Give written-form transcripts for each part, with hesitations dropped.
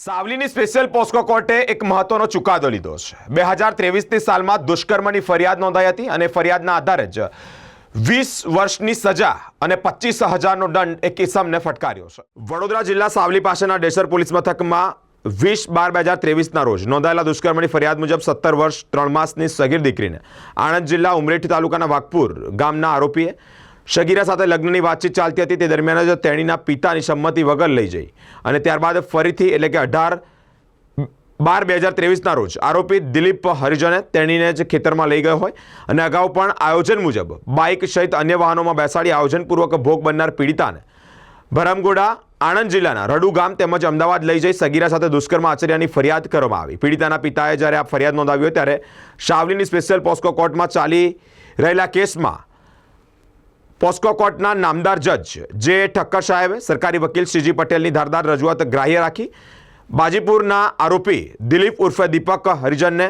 સાવલીની special POCSO કોર્ટે એક મહત્વનો ચુકાદો લીધો છે। 2023ની સાલમાં દુષ્કર્મની ફરિયાદ નોંધાઈ હતી અને ફરિયાદના આધારે જ 20 વર્ષની સજા અને 25,000નો દંડ એક ઇસમને ફટકાર્યો છે। વડોદરા જિલ્લા સાવલી પાસેના ડેસર પોલીસ મથકમાં 20/12/2023ના રોજ નોંધાયેલા દુષ્કર્મની ફરિયાદ મુજબ 17 વર્ષ 3 માસની સગીર દીકરીને આણંદ જિલ્લા ઉમરેઠી તાલુકાના વાઘપુર ગામના આરોપીએ શગીરા સાથે લગ્નની વાતચીત ચાલતી હતી તે દરમિયાન જ તેણીના પિતાની સંમતિ વગર લઈ જઈ અને ત્યારબાદ ફરીથી એટલે કે 18/12/2023ના રોજ આરોપી દિલીપ હરિજને તેણીને જ ખેતરમાં લઈ ગયો હોય અને અગાઉ પણ આયોજન મુજબ બાઇક સહિત અન્ય વાહનોમાં બેસાડી આયોજનપૂર્વક ભોગ બનનાર પીડિતાને ભરમગોડા આણંદ જિલ્લાના રડુ ગામ તેમજ અમદાવાદ લઈ જઈ સગીરા સાથે દુષ્કર્મ આચર્યાની ફરિયાદ કરવામાં આવી। પીડિતાના પિતાએ જ્યારે આ ફરિયાદ નોંધાવી હોય ત્યારે સાવલીની સ્પેશિયલ પોસ્કો કોર્ટમાં ચાલી રહેલા કેસમાં પોસ્કો કોર્ટના નામદાર જજ જે ઠક્કર સાહેબે સરકારી વકીલ શ્રીજી પટેલની ધારદાર રજૂઆત ગ્રાહ્ય રાખી બાજીપુરના આરોપી દિલીપ ઉર્ફે દીપક હરિજનને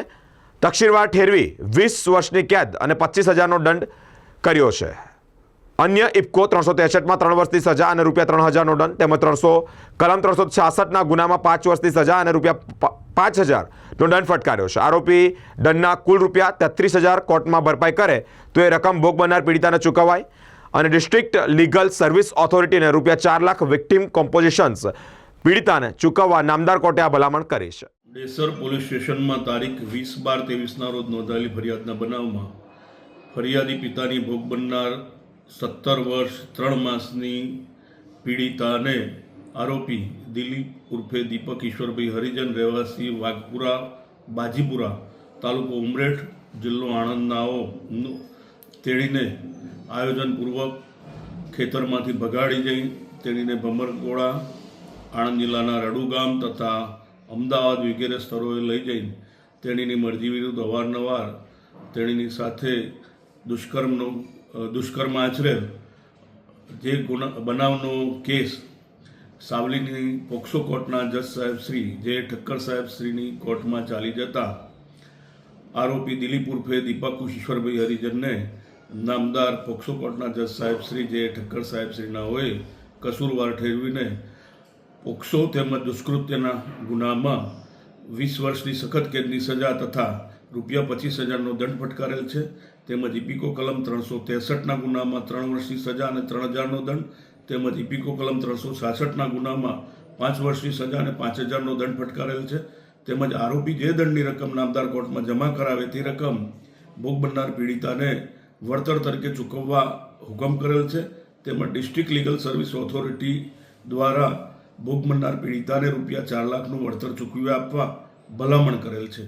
તકસીરવાર ઠેરવી 20 વર્ષની કેદ અને 25,000નો દંડ કર્યો છે। અન્ય ઇફકો 363માં 3 વર્ષની સજા અને ₹3,000નો દંડ તેમજ કલમ 366ના ગુનામાં 5 વર્ષની સજા અને ₹5,000નો દંડ ફટકાર્યો છે। આરોપી દંડના કુલ ₹33,000 કોર્ટમાં ભરપાઈ કરે તો એ રકમ ભોગ બનનાર પીડિતાને ચૂકવાય અને ડિસ્ટ્રિક્ટ લીગલ સર્વિસ ઓથોરિટીને ₹4 લાખ વિક્ટિમ કોમ્પોઝિશન્સ પીડિતાને ચૂકવવા નામદાર કોર્ટે આ ભલામણ કરી છે। ડેસર પોલીસ સ્ટેશનમાં તારીખ 20/12/23ના રોજ નોંધાયેલી ફરિયાદના બનાવમાં ફરિયાદી પિતાની ભોગ બનનાર 17 વર્ષ 3 માસની પીડિતાને આરોપી દિલીપ ઉર્ફે દીપક ઈશ્વરભાઈ હરિજન રહેવાસી વાઘપુરા બાજીપુરા તાલુકો ઉમરેઠ જિલ્લો આણંદનાઓ તેણીને આયોજનપૂર્વક ખેતરમાંથી ભગાડી જઈ તેણીને ભમરગોળા આણંદ જિલ્લાના રડુ ગામ તથા અમદાવાદ વગેરે સ્થળોએ લઈ જઈ તેણીની મરજી વિરુદ્ધ અવારનવાર તેણીની સાથે દુષ્કર્મ આચરેલ જે બનાવનો કેસ સાવલીની પોક્સો કોર્ટના જજ સાહેબ શ્રી જે ઠક્કર સાહેબ શ્રીની કોર્ટમાં ચાલી જતા આરોપી દિલીપ ઉર્ફે દીપક ઈશ્વરભાઈ હરિજનને નામદાર પોક્સો કોર્ટના જજ સાહેબ શ્રી જે ઠક્કર સાહેબ શ્રીના હોય કસૂરવાર ઠેરવીને પોક્સો તેમજ દુષ્કૃત્યના ગુનામાં 20 વર્ષની સખત કેદની સજા તથા ₹25,000નો દંડ ફટકારેલ છે। તેમજ ઇપીકો કલમ 363ના ગુનામાં 3 વર્ષની સજા અને 3,000નો દંડ તેમજ ઇપીકો કલમ 366ના ગુનામાં 5 વર્ષની સજા અને 5,000નો દંડ ફટકારેલ છે। તેમજ આરોપી જે દંડની રકમ નામદાર કોર્ટમાં જમા કરાવે તે રકમ ભોગ બનનાર પીડિતાને વળતર તરીકે ચૂકવવા હુકમ કરેલ છે। તેમજ ડિસ્ટ્રિક્ટ લીગલ સર્વિસ ઓથોરિટી દ્વારા ભોગ બનનાર પીડિતાને ₹4 લાખનું વળતર ચૂકવી આપવા ભલામણ કરેલ છે।